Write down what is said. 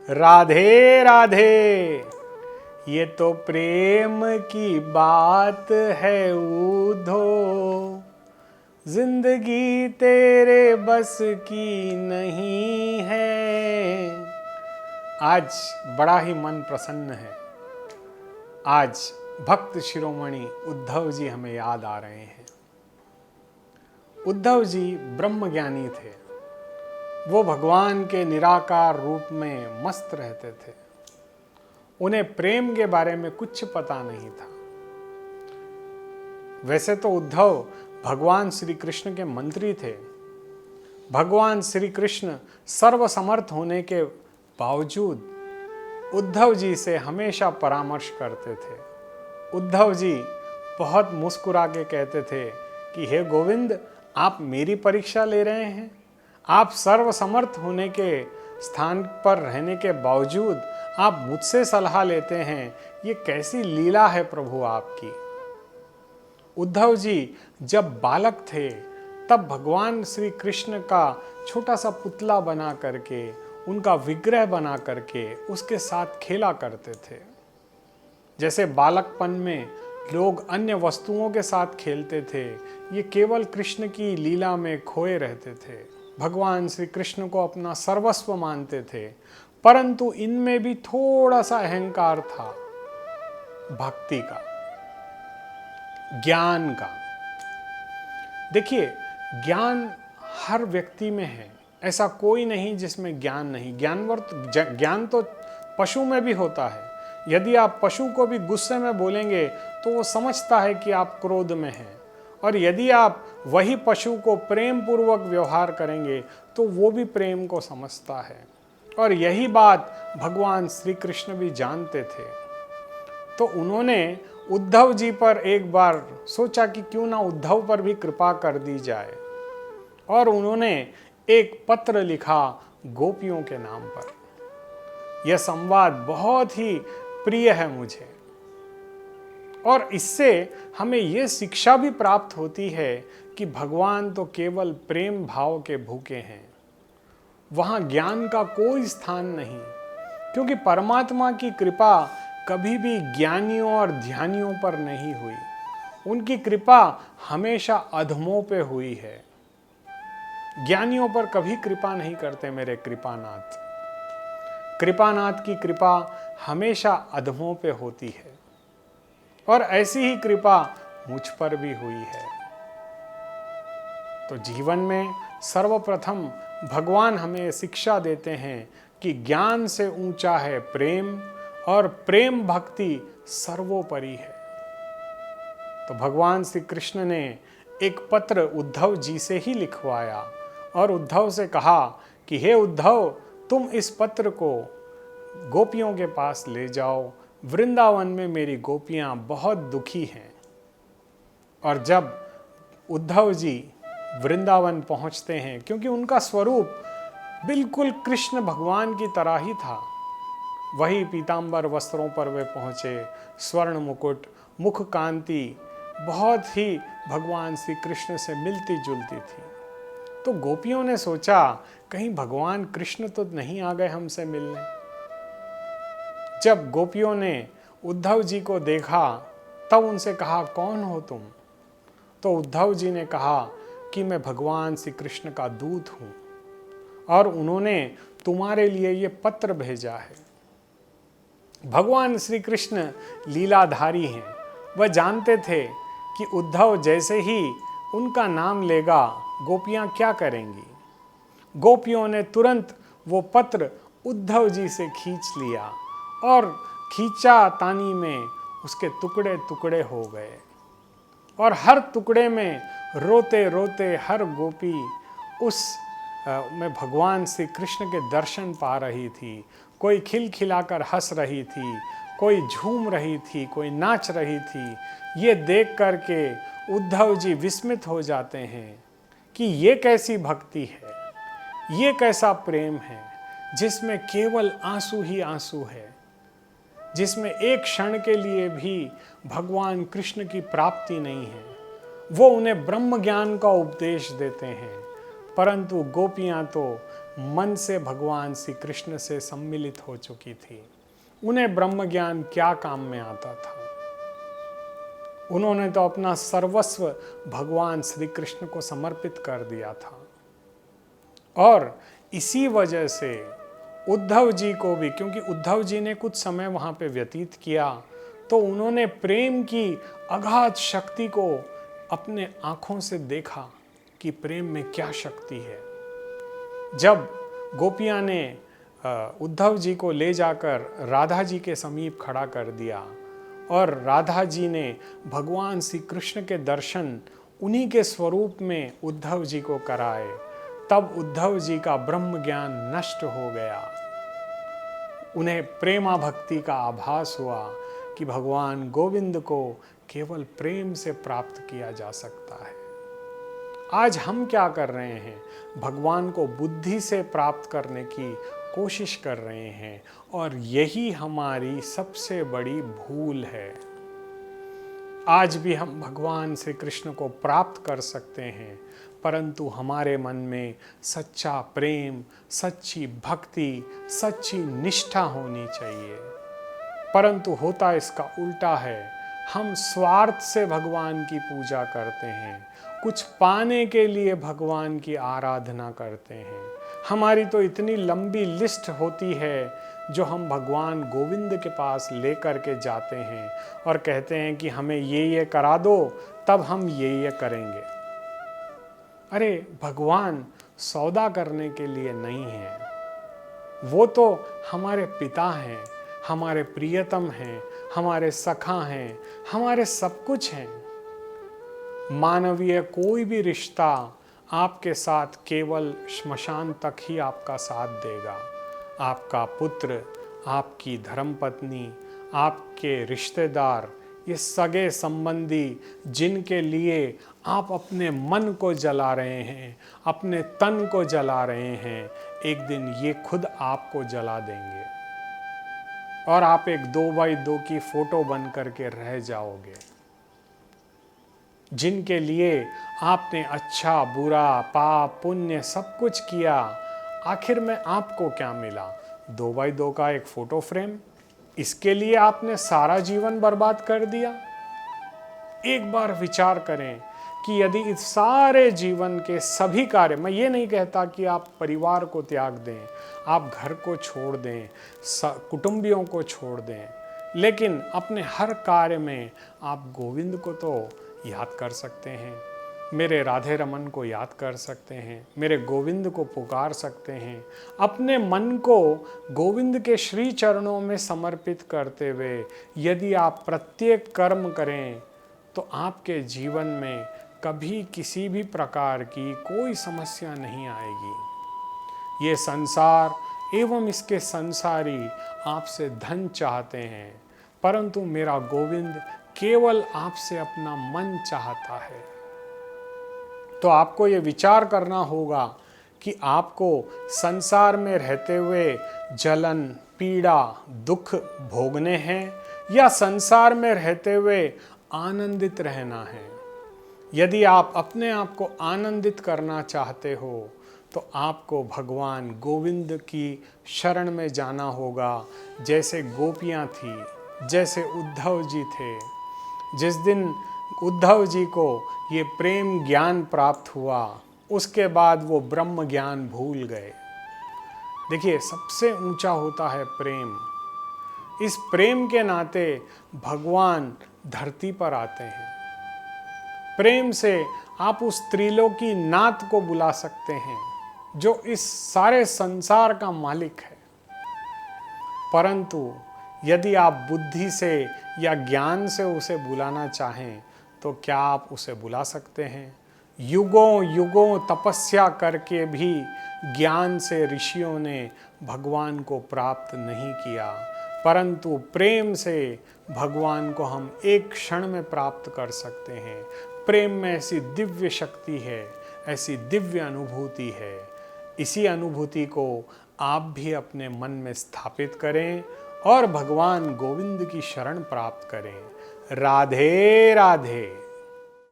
राधे राधे। ये तो प्रेम की बात है उधो, जिंदगी तेरे बस की नहीं है। आज बड़ा ही मन प्रसन्न है। आज भक्त शिरोमणि उद्धव जी हमें याद आ रहे हैं। उद्धव जी ब्रह्मज्ञानी थे। वो भगवान के निराकार रूप में मस्त रहते थे। उन्हें प्रेम के बारे में कुछ पता नहीं था। वैसे तो उद्धव भगवान श्री कृष्ण के मंत्री थे। भगवान श्री कृष्ण सर्वसमर्थ होने के बावजूद उद्धव जी से हमेशा परामर्श करते थे। उद्धव जी बहुत मुस्कुरा के कहते थे कि हे गोविंद, आप मेरी परीक्षा ले रहे हैं। आप सर्वसमर्थ होने के स्थान पर रहने के बावजूद आप मुझसे सलाह लेते हैं। ये कैसी लीला है प्रभु आपकी। उद्धव जी जब बालक थे तब भगवान श्री कृष्ण का छोटा सा पुतला बना करके, उनका विग्रह बना करके उसके साथ खेला करते थे। जैसे बालकपन में लोग अन्य वस्तुओं के साथ खेलते थे, ये केवल कृष्ण की लीला में खोए रहते थे। भगवान श्री कृष्ण को अपना सर्वस्व मानते थे, परंतु इनमें भी थोड़ा सा अहंकार था, भक्ति का, ज्ञान का। देखिए, ज्ञान हर व्यक्ति में है, ऐसा कोई नहीं जिसमें ज्ञान नहीं। ज्ञान तो पशु में भी होता है। यदि आप पशु को भी गुस्से में बोलेंगे तो वो समझता है कि आप क्रोध में हैं, और यदि आप वही पशु को प्रेम पूर्वक व्यवहार करेंगे तो वो भी प्रेम को समझता है। और यही बात भगवान श्री कृष्ण भी जानते थे। तो उन्होंने उद्धव जी पर एक बार सोचा कि क्यों ना उद्धव पर भी कृपा कर दी जाए, और उन्होंने एक पत्र लिखा गोपियों के नाम पर। यह संवाद बहुत ही प्रिय है मुझे, और इससे हमें यह शिक्षा भी प्राप्त होती है कि भगवान तो केवल प्रेम भाव के भूखे हैं। वहां ज्ञान का कोई स्थान नहीं, क्योंकि परमात्मा की कृपा कभी भी ज्ञानियों और ध्यानियों पर नहीं हुई। उनकी कृपा हमेशा अधमों पे हुई है। ज्ञानियों पर कभी कृपा नहीं करते मेरे कृपानाथ। कृपानाथ की कृपा हमेशा अधमों पे होती है, और ऐसी ही कृपा मुझ पर भी हुई है। तो जीवन में सर्वप्रथम भगवान हमें शिक्षा देते हैं कि ज्ञान से ऊंचा है प्रेम, और प्रेम भक्ति सर्वोपरि है। तो भगवान श्री कृष्ण ने एक पत्र उद्धव जी से ही लिखवाया, और उद्धव से कहा कि हे उद्धव, तुम इस पत्र को गोपियों के पास ले जाओ। वृंदावन में मेरी गोपियां बहुत दुखी हैं। और जब उद्धव जी वृंदावन पहुंचते हैं, क्योंकि उनका स्वरूप बिल्कुल कृष्ण भगवान की तरह ही था, वही पीतांबर वस्त्रों पर वे पहुंचे, स्वर्ण मुकुट, मुख कांति बहुत ही भगवान श्री कृष्ण से मिलती जुलती थी। तो गोपियों ने सोचा कहीं भगवान कृष्ण तो नहीं आ गए हमसे मिलने। जब गोपियों ने उद्धव जी को देखा तब उनसे कहा, कौन हो तुम? तो उद्धव जी ने कहा कि मैं भगवान श्री कृष्ण का दूत हूं, और उन्होंने तुम्हारे लिए ये पत्र भेजा है। भगवान श्री कृष्ण लीलाधारी हैं। वह जानते थे कि उद्धव जैसे ही उनका नाम लेगा गोपियां क्या करेंगी। गोपियों ने तुरंत वो पत्र उद्धव जी से खींच लिया, और खींचा तानी में उसके टुकड़े टुकड़े हो गए, और हर टुकड़े में रोते रोते हर गोपी उस में भगवान श्री कृष्ण के दर्शन पा रही थी। कोई खिलखिलाकर हंस रही थी, कोई झूम रही थी, कोई नाच रही थी। ये देख करके उद्धव जी विस्मित हो जाते हैं कि ये कैसी भक्ति है, ये कैसा प्रेम है जिसमें केवल आंसू ही आंसू है, जिसमें एक क्षण के लिए भी भगवान कृष्ण की प्राप्ति नहीं है। वो उन्हें ब्रह्म ज्ञान का उपदेश देते हैं, परंतु गोपियां तो मन से भगवान श्री कृष्ण से सम्मिलित हो चुकी थी। उन्हें ब्रह्म ज्ञान क्या काम में आता था। उन्होंने तो अपना सर्वस्व भगवान श्री कृष्ण को समर्पित कर दिया था। और इसी वजह से उद्धव जी को भी, क्योंकि उद्धव जी ने कुछ समय वहां पे व्यतीत किया, तो उन्होंने प्रेम की अगाध शक्ति को अपने आंखों से देखा कि प्रेम में क्या शक्ति है। जब गोपियां ने उद्धव जी को ले जाकर राधा जी के समीप खड़ा कर दिया और राधा जी ने भगवान श्री कृष्ण के दर्शन उन्हीं के स्वरूप में उद्धव जी को कराए, तब उद्धव जी का ब्रह्म ज्ञान नष्ट हो गया। उन्हें प्रेमा भक्ति का आभास हुआ कि भगवान गोविंद को केवल प्रेम से प्राप्त किया जा सकता है। आज हम क्या कर रहे हैं? भगवान को बुद्धि से प्राप्त करने की कोशिश कर रहे हैं, और यही हमारी सबसे बड़ी भूल है। आज भी हम भगवान श्री कृष्ण को प्राप्त कर सकते हैं, परंतु हमारे मन में सच्चा प्रेम, सच्ची भक्ति, सच्ची निष्ठा होनी चाहिए। परंतु होता इसका उल्टा है। हम स्वार्थ से भगवान की पूजा करते हैं, कुछ पाने के लिए भगवान की आराधना करते हैं। हमारी तो इतनी लंबी लिस्ट होती है जो हम भगवान गोविंद के पास लेकर के जाते हैं और कहते हैं कि हमें ये करा दो, तब हम ये करेंगे। अरे भगवान सौदा करने के लिए नहीं है, वो तो हमारे पिता हैं, हमारे प्रियतम हैं, हमारे सखा हैं, हमारे सब कुछ हैं। मानवीय कोई भी रिश्ता आपके साथ केवल श्मशान तक ही आपका साथ देगा। आपका पुत्र, आपकी धर्मपत्नी, आपके रिश्तेदार, ये सगे संबंधी जिनके लिए आप अपने मन को जला रहे हैं, अपने तन को जला रहे हैं, एक दिन ये खुद आपको जला देंगे और आप एक 2x2 की फोटो बन करके रह जाओगे। जिनके लिए आपने अच्छा बुरा पाप पुण्य सब कुछ किया, आखिर में आपको क्या मिला? 2x2 का एक फोटो फ्रेम। इसके लिए आपने सारा जीवन बर्बाद कर दिया। एक बार विचार करें कि यदि इस सारे जीवन के सभी कार्य, मैं ये नहीं कहता कि आप परिवार को त्याग दें, आप घर को छोड़ दें, कुटुंबियों को छोड़ दें, लेकिन अपने हर कार्य में आप गोविंद को तो याद कर सकते हैं, मेरे राधे रमन को याद कर सकते हैं, मेरे गोविंद को पुकार सकते हैं। अपने मन को गोविंद के श्री चरणों में समर्पित करते हुए यदि आप प्रत्येक कर्म करें तो आपके जीवन में कभी किसी भी प्रकार की कोई समस्या नहीं आएगी। ये संसार एवं इसके संसारी आपसे धन चाहते हैं, परंतु मेरा गोविंद केवल आपसे अपना मन चाहता है। तो आपको ये विचार करना होगा कि आपको संसार में रहते हुए जलन, पीड़ा, दुख भोगने हैं या संसार में रहते हुए आनंदित रहना है। यदि आप अपने आप को आनंदित करना चाहते हो तो आपको भगवान गोविंद की शरण में जाना होगा। जैसे गोपियाँ थी, जैसे उद्धव जी थे। जिस दिन उद्धव जी को ये प्रेम ज्ञान प्राप्त हुआ, उसके बाद वो ब्रह्म ज्ञान भूल गए। देखिए, सबसे ऊंचा होता है प्रेम। इस प्रेम के नाते भगवान धरती पर आते हैं। प्रेम से आप उस त्रिलोकी नाथ को बुला सकते हैं जो इस सारे संसार का मालिक है। परंतु यदि आप बुद्धि से या ज्ञान से उसे बुलाना चाहें तो क्या आप उसे बुला सकते हैं? युगों युगों तपस्या करके भी ज्ञान से ऋषियों ने भगवान को प्राप्त नहीं किया, परंतु प्रेम से भगवान को हम एक क्षण में प्राप्त कर सकते हैं। प्रेम में ऐसी दिव्य शक्ति है, ऐसी दिव्य अनुभूति है। इसी अनुभूति को आप भी अपने मन में स्थापित करें और भगवान गोविंद की शरण प्राप्त करें। राधे राधे।